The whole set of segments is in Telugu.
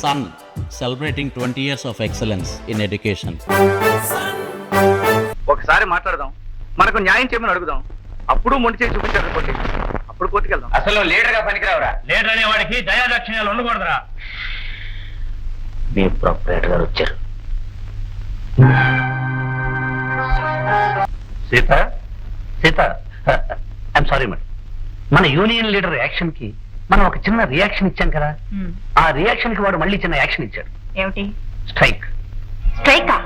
son celebrating 20 years of excellence in education. ఒకసారి మాట్లాడదాం, మనకు న్యాయం చేయమని అడుగుదాం. అప్పుడు మొండి చేసి చూపించారు అనుకోండి, అప్పుడు కోర్టుకు వెళ్దాం. అసలు లీడర్ గా పనికిరావురా. లీడర్ అనే వాడికి దయాదక్షిణాలు ఉండకూడదురా. మీ ప్రొపరేటర్ గారు వచ్చారు. Sita Sita I'm sorry madam, మన యూనియన్ లీడర్ యాక్షన్ కి మనం ఒక చిన్న రియాక్షన్ ఇచ్చాం కదా, ఆ రియాక్షన్ కి వాడు మళ్ళీ చిన్న యాక్షన్ ఇచ్చాడు. ఏమిటి? స్ట్రైక్. స్ట్రైకా?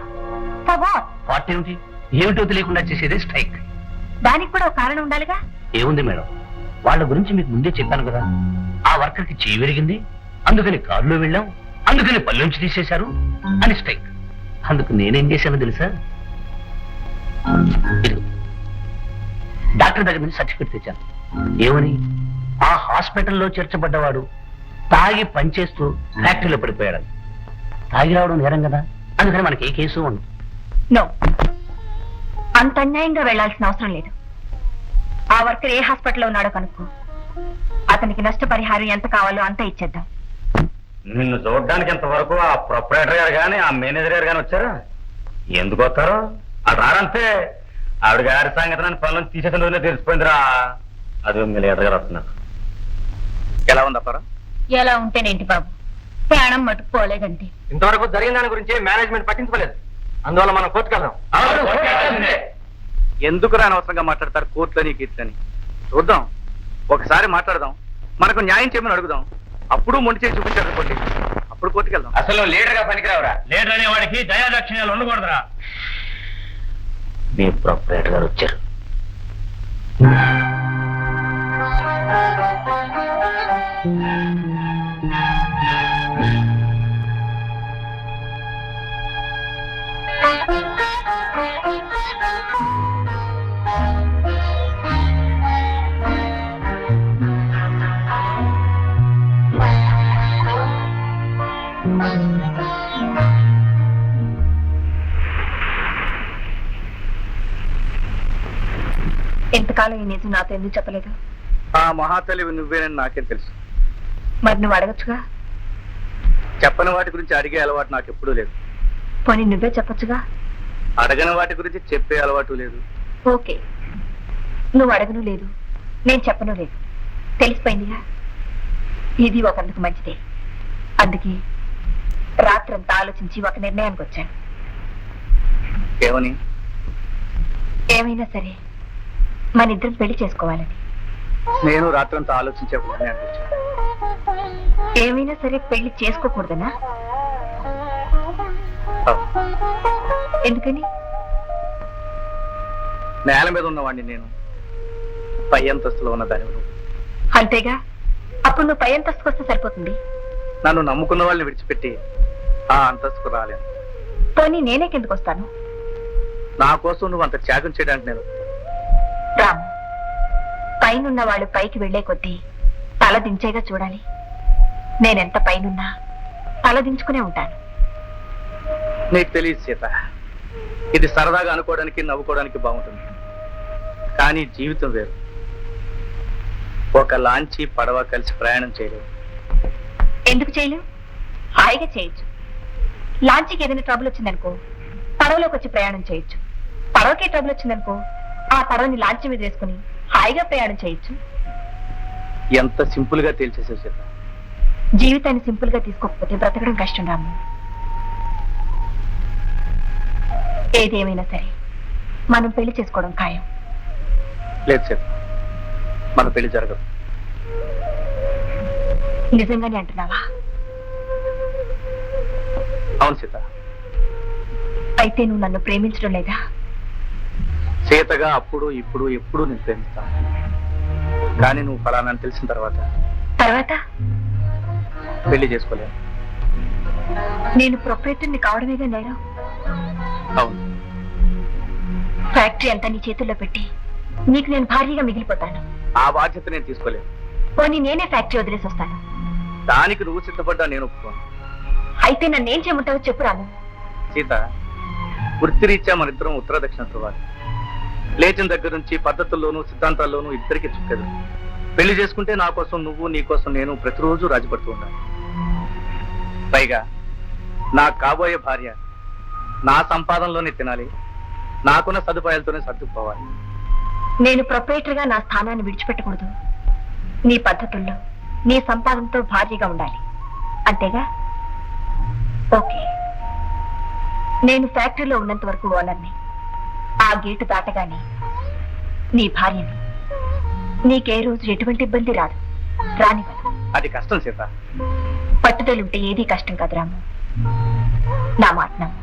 For what? వాట్ ఏమిటి? ఏమిటో తెలియకుండా చేసేది స్ట్రైక్. దానికి కూడా ఒక కారణం ఉండాలిగా. ఏముంది మేడం, వాళ్ళ గురించి మీకు ముందే చెప్పాను కదా. ఆ వర్కర్ కి చెయ్యి విరిగింది, అందుకని కారులో వెళ్ళాం, అందుకని పల్లెంచి తీసేశారు అని స్ట్రైక్. అందుకు నేనేం చేశానో తెలుసా? ఇదిగో, డాక్టర్ దగ్గర నుంచి సర్టిఫికెట్ తెచ్చాను. ఏమని? ఆ హాస్పిటల్లో చేర్చబడ్డవాడు తాగి పనిచేస్తూ ఫ్యాక్టరీలో పడిపోయాడు. తాగి రావడం నేరం కదా, అందుకని మనకి ఏ కేసు ఉండదు. నో, అంత అన్యాయంగా వెళ్లాల్సిన అవసరం లేదు. ఆ వర్కర్ ఏ హాస్పిటల్లో ఉన్నాడో కనుక్కో, అతనికి నష్టపరిహారం ఎంత కావాలో అంత ఇచ్చేద్దాం. నిన్ను చూడడానికి ఇంతవరకు ఆ ప్రొపరేటర్ గారు కానీ ఆ మేనేజర్ గారు కానీ వచ్చారా? ఎందుకు వస్తారో అది రారంతే. ఆవిడ గారి సంగతి నన్ను పనులను తీసేసిన రోజునే తెలిసిపోయిందిరా. అది మీ లీడర్ గారు వస్తున్నారు. ఎలా ఉందప్పారా? ఎలా ఉంటేనేంటి బాబు, ప్రాణం మట్టుకుపోలేదంటే. ఇంతవరకు జరిగిన దాని గురించి మేనేజ్మెంట్ పట్టించుకోలేదు, అందువల్ల మనం కోర్టుకు వెళ్దాం. ఎందుకు అనవసరంగా మాట్లాడతారు కోర్టులని గీట్లని? చూద్దాం, ఒకసారి మాట్లాడదాం, మనకు న్యాయం చేయమని అడుగుదాం. అప్పుడు మొండి చేసి చూపించారు అనుకోండి, అప్పుడు కోర్టుకు వెళ్దాం. అసలు లీడర్ గా పనికిరావురా. లీడర్ అనే వాడికి దయాదక్షిణాలు ఉండకూడదురా. మీ ప్రొపరేటర్ గారు వచ్చారు. ఎంతకాలం ఈ నిజం నాతో ఎందుకు చెప్పలేదు? ఆ మహాతలివి నువ్వేనని నాకేం తెలుసు. మరి నువ్వు అడగచ్చుగా. చెప్పని వాటి గురించి అడిగే అలవాటు నాకు ఎప్పుడూ లేదు. పోనీ నువ్వే చెప్పచ్చుగా. అడగని వాటి గురించి చెప్పే అలవాటు లేదు. ఓకే, నువ్వు అడగను లేదు, నేను చెప్పను లేదు, తెలిసిపోయిందిగా. ఇది ఒకందుకు మంచిదే. అందుకే రాత్రంతా ఆలోచించి ఒక నిర్ణయానికి వచ్చాను. ఏమని? ఏమైనా సరే మన ఇద్దరం పెళ్లి చేసుకోవాలని. నేను రాత్రంతా ఆలోచించే ఒక నిర్ణయానికి వచ్చాను. ఏమైనా సరే పెళ్లి చేసుకోకూడదనా? ఎందుకని? నేల మీద ఉన్నవాడిని నేను, పై అంతస్తులో ఉన్న దాని. అంతేగా, అప్పుడు నువ్వు పై అంతస్తుకు వస్తే సరిపోతుంది. నన్ను నమ్ముకున్న వాళ్ళని విడిచిపెట్టి ఆ అంతస్తుకు రాలేను. పోనీ నేనే కిందకు వస్తాను. నా కోసం నువ్వు అంత త్యాగం చేయడానికి నేను రాము. పైనున్న వాళ్ళు పైకి వెళ్లే కొద్దీ తల దించేగా చూడాలి. నేనెంత పైనున్నా తల దించుకునే ఉంటాను. నీకు తెలియదు సీత, ఇది సరదాగా అనుకోవడానికి నవ్వుకోవడానికి బాగుంటుంది, కానీ జీవితం వేరు. ఒక లాంచీ పడవ కలిసి ప్రయాణం చేయలేవు. ఎందుకు చేయలేవు? హాయిగా చేయొచ్చు. లాంచీకి ఏదైనా ట్రబుల్ వచ్చిందనుకో, పడవలోకి వచ్చి ప్రయాణం చేయొచ్చు. పడవకి ట్రబుల్ వచ్చిందనుకో, ఆ పడవని లాంచీ మీద వేసుకుని హాయిగా ప్రయాణం చేయొచ్చు. ఎంత సింపుల్ గా తేల్చేసావు సీత. జీవితాన్ని సింపుల్ గా తీసుకోకపోతే బ్రతకడం కష్టం రాము. ఏదేమైనా సరే మనం పెళ్లి చేసుకోవడం ఖాయం. లేదు సీత, మన పెళ్లి జరగదు. నిజంగానే అంటున్నావా? అవును సీత. అయితే నువ్వు నన్ను ప్రేమించడం లేదా? సీతగా అప్పుడు ఇప్పుడు ఎప్పుడు నేను ప్రేమిస్తాను, కానీ నువ్వు ఫలానా తెలిసిన తర్వాత పెళ్లి చేసుకోలేను. నేను ప్రొపరేటర్ని కావడమేగా నేరం. అవును. ఫ్యాక్టరీ అంతా నీ చేతుల్లో పెట్టి నీకు నేను భారీగా మిగిలిపోతాను. ఆ బాధ్యత నేను తీసుకోలేను. పోనీ నేనే ఫ్యాక్టరీ వదిలేసి వస్తాను. దానికి నువ్వు సిద్ధపడ్డా నేను ఒప్పుకోను. అయితే నన్నేం చేయమంటావో చెప్పు రాను. సీత, వృత్తిరీత్యా మన ఇద్దరం ఉత్తర దక్షిణ ధ్రువాలు. లేచిన దగ్గర నుంచి పద్ధతుల్లోనూ సిద్ధాంతాల్లోనూ ఇద్దరికి చుక్కదు. పెళ్లి చేసుకుంటే నా కోసం నువ్వు, నీ కోసం నేను ప్రతిరోజు రాజీపడుతూ ఉండాలి. పైగా నా కాబోయే భార్య నా సంపాదనలోనే తినాలి, నాకున్న సదుపాయాలతోనే సర్దుకుపోవాలి. నేను ప్రొపరేటర్గా నా స్థానాన్ని విడిచిపెట్టకూడదు. నీ పద్ధతుల్లో నీ సంపాదనతో భార్యగా ఉండాలి, అంతేగా? ఓకే. నేను ఫ్యాక్టరీలో ఉన్నంత వరకు ఓనర్ని. ఆ గేటు దాటగానే నీ భార్యని. నీకే రోజు ఎటువంటి ఇబ్బంది రాదు, రానివ్వను. అది కష్టం సీత. పట్టుదలుంటే ఏదీ కష్టం కాదు రాము, నా మాట నమ్ము.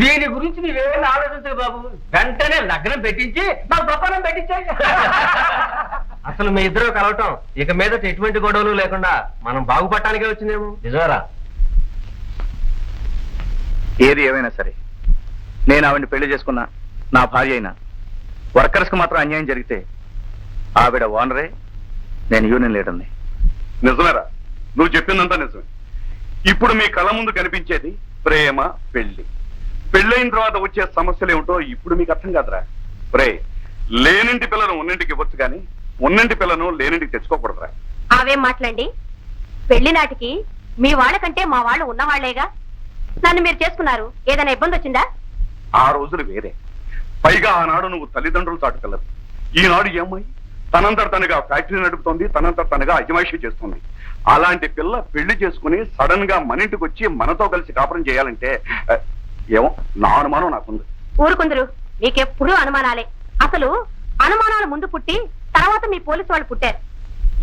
దీని గురించి నీవేమైనా ఆలోచించదు బాబు. వెంటనే లగ్నం పెట్టించి నాకు గొప్పనం పెట్టించాయి. అసలు మీ ఇద్దరు కలవటం ఇక మీద ఎటువంటి గొడవలు లేకుండా మనం బాగుపడటానికే వచ్చిందేమో. నిజమేరా? ఏది ఏమైనా సరే నేను ఆవిడని పెళ్లి చేసుకున్నా, నా భార్య అయినా వర్కర్స్ కి మాత్రం అన్యాయం జరిగితే ఆవిడ ఓనరే, నేను యూనియన్ లీడర్ని. నిజమేరా, నువ్వు చెప్పిందంతా నిజమే. ఇప్పుడు మీ కళ్ళ ముందు కనిపించేది ప్రేమ, పెళ్లి. పెళ్ళైన తర్వాత వచ్చే సమస్యలు ఏమిటో ఇప్పుడు మీకు అర్థం కాదురా. ప్రే లేనింటి పిల్లను ఉన్నింటికి ఇవ్వచ్చు కానీ ఉన్నింటి పిల్లను లేనింటికి తెచ్చుకోకూడదురా. అవేం మాట్లాడండి. పెళ్లి నాటికి మీ వాళ్ళకంటే మా వాళ్ళు ఉన్నవాళ్లేగా. నన్ను మీరు చేసుకున్నారు, ఏదైనా ఇబ్బంది వచ్చిందా? ఆ రోజులు వేరే. పైగా ఆనాడు నువ్వు తల్లిదండ్రులు చాటు పిల్లలు. ఈనాడు ఈ అమ్మాయి తనంతట తనగా ఫ్యాక్టరీ నడుపుతోంది, తనంతట తనగా అజమాయిషీ చేస్తుంది. అలాంటి పిల్ల పెళ్లి చేసుకుని సడన్ గా మన ఇంటికి వచ్చి మనతో కలిసి కాపురం చేయాలంటే ఏమో నా అనుమానం నాకుంది. ఊరుకుందరు, మీకెప్పుడూ అనుమానాలే. అసలు అనుమానాలు ముందు పుట్టి తర్వాత మీ పోలీసు వాళ్ళు పుట్టారు.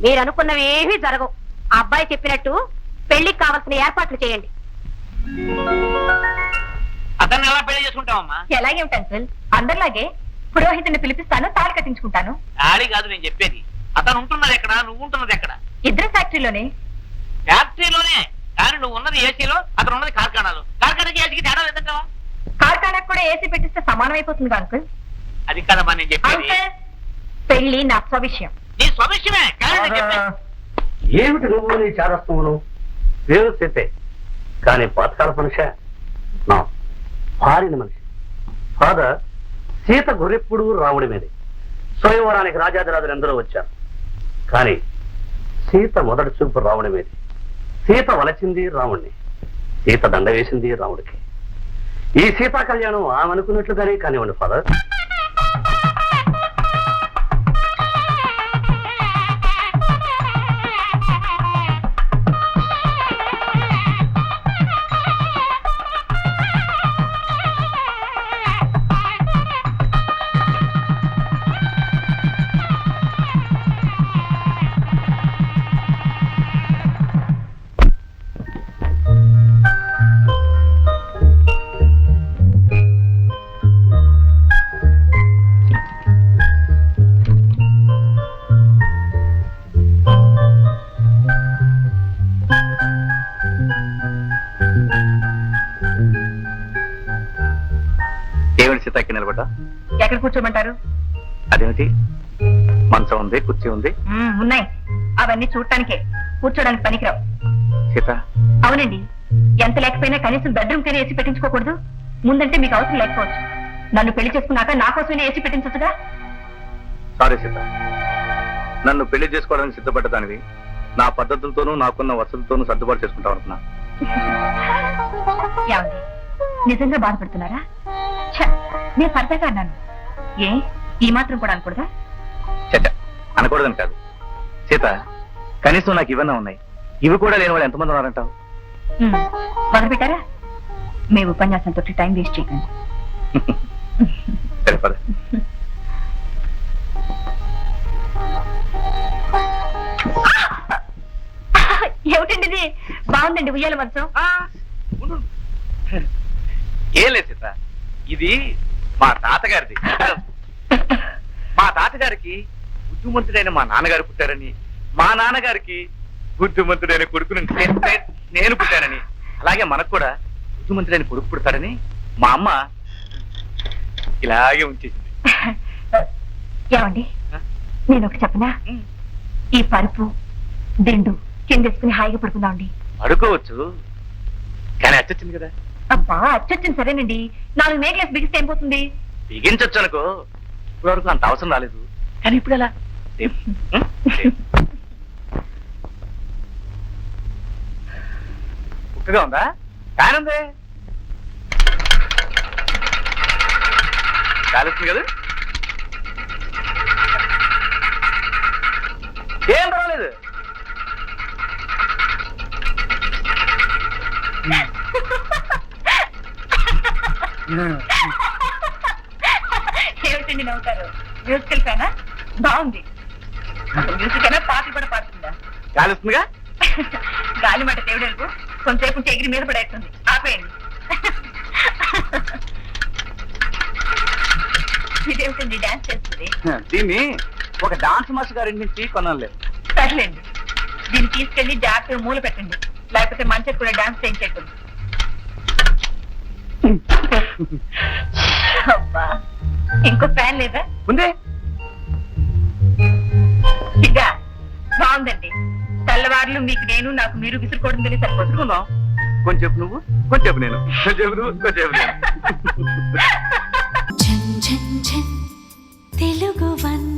మీరు అనుకున్నవి ఏమీ జరగవు. ఆ అబ్బాయి చెప్పినట్టు పెళ్లికి కావాల్సిన ఏర్పాట్లు చేయండి. అతన్ని ఎలా పెళ్లి చేసుకుంటావమ్మా? ఎలాగే ఉంటాను సార్, అందరిలాగే పురోహితుని పిలిపిస్తాను, తాళి కట్టించుకుంటాను. ఆడి కాదు నేను చెప్పేది. అతను ఉంటున్నది ఎక్కడ, నువ్వు ఉంటున్నది ఎక్కడ? ఇద్దరు ఫ్యాక్టరీలోనే. ఫ్యాక్టరీలోనే, కానీ నువ్వు ఉన్నది ఏసీలో, అతను ఉన్నది కార్ఖానాలో. కార్ఖానాకి ఏసీకి తేడా లేదంటావా? కార్ఖానాకు కూడా ఏసీ పెట్టిస్తే సమానం అయిపోతుంది అంకుల్. అది కదమ్మా నేను చెప్పేది. అంకుల్, పెళ్లి నా స్వవిషయం. నీ స్వవిషయమే, కానీ నేను చెప్పేది. ఏమిటి నువ్వు నీ చారస్తమును? వేరు చెప్పే కానీ పాతకాల మనిషి నా భార్యని మనిషి. ఫాదర్, సీత గురెప్పుడు రాముడి మీదే. స్వయంవరానికి రాజాదిరాజులు ఎందరో వచ్చారు, కానీ సీత మొదటి చూపు రాముడి మీద. సీత వలచింది రాముడిని, సీత దండ వేసింది రాముడికి. ఈ సీతా కళ్యాణం ఆమె అనుకున్నట్లుగానే కానివ్వండి ఫాదర్. ఏమిటి సీతకి నిలబడ్డా? ఎక్కడ కూర్చోమంటారు? అదేమిటి, మంచం ఉంది, కుర్చీ ఉంది. ఉన్నాయి, అవన్నీ చూడటానికే, కూర్చోడానికి పనికిరావు. సీత, అవునండి, ఎంత లేకపోయినా కనీసం బెడ్రూమ్ కైనా ఏసీ పెట్టించుకోకూడదు? ముందంటే మీకు అవసరం లేకపోవచ్చు, నన్ను పెళ్లి చేసుకున్నాక నా కోసమైనా ఏసీ పెట్టించొచ్చుగా. సారీ సీత, నన్ను పెళ్లి చేసుకోవడానికి సిద్ధపడ్డదానివి నా పద్ధతులతోనూ నాకున్న వసతులతోనూ సర్దుబాటు చేసుకుంటాం అనుకున్నా. ఏమండి, నిజంగా బాధపడుతున్నారా? నేను సరదాగా అన్నాను. ఏ ఈ మాత్రం కూడా అనకూడదా? చచ్చ, అనకూడదని కాదు సీత, కనీసం నాకు ఇవన్నీ ఉన్నాయి, ఇవి కూడా లేని వాళ్ళు ఎంతమంది ఉన్నారంటావు? మొదలు పెట్టారా? మీ ఉపన్యాసంతో టైం వేస్ట్ చేయకండి. సరే పద. ఏమిటండి ఇది? బాగుందండి ఉయ్యాల మంచం. ఏం లేదు సీత, ఇది మా తాతగారిది. మా తాతగారికి బుద్ధిమంతుడైన మా నాన్నగారు పుట్టారని, మా నాన్నగారికి బుద్ధిమంతుడైన కొడుకుని నేను పుట్టానని, అలాగే మనకు కూడా బుద్ధిమంతుడైన కొడుకు పుడతాడని మా అమ్మ ఇలాగే ఉంచేసింది. ఏమండి, నేను ఒకటి చెప్పనా? ఈ పరుపు దిండు కిందేసుకుని హాయిగా పడుకుందామండి. అడుకోవచ్చు, కానీ అచ్చొచ్చింది కదా. అబ్బా, అచ్చొచ్చింది సరేనండి, 4 మేకలేసి బిగిస్తే ఏం పోతుంది? బిగించొచ్చు అనుకో. ఇప్పటివరకు అంత అవసరం రాలేదు, కానీ ఇప్పుడు ఎలా? ఉక్కగా ఉందా? కానుందే కాలుస్తుంది కదా, ఏం పర్వాలేదు. ఏమిటండి నవ్వుతారు? మ్యూజికల్ ఫ్యానా? బాగుంది. మ్యూజిక్ అయినా పాటలు కూడా పాడుతుందా? కాలుస్తుందిగా. గాలి మాట దేవుడెలుగు కొంతసేపు ఉంటే ఎగిరి మీద పడేస్తుంది. ఆపేయండి. ఇదేమిటండి డాన్స్ చేస్తుంది? దీన్ని ఒక డాన్స్ మాస్టర్ గారి నుంచి కొనాలి. సర్లేండి, దీన్ని తీసుకెళ్లి జాగ్రత్తగా మూల పెట్టండి, లేకపోతే మంచిగా కూడా డాన్స్ చేయించేట్టుంది. అబ్బా, ఇంకో ఫ్యాన్ లేదా? ఉందే. ఇదా బాగుందండి. తెల్లవారులు మీకు నేను, నాకు మీరు విసురుకోవడం తెలిసి సరిపోతుంది. కొంచెం నువ్వు, కొంచెం నేను, కొంచెం నువ్వు, కొంచెం నేను. ఝన్ ఝన్ ఝన్ తెలుగు వన్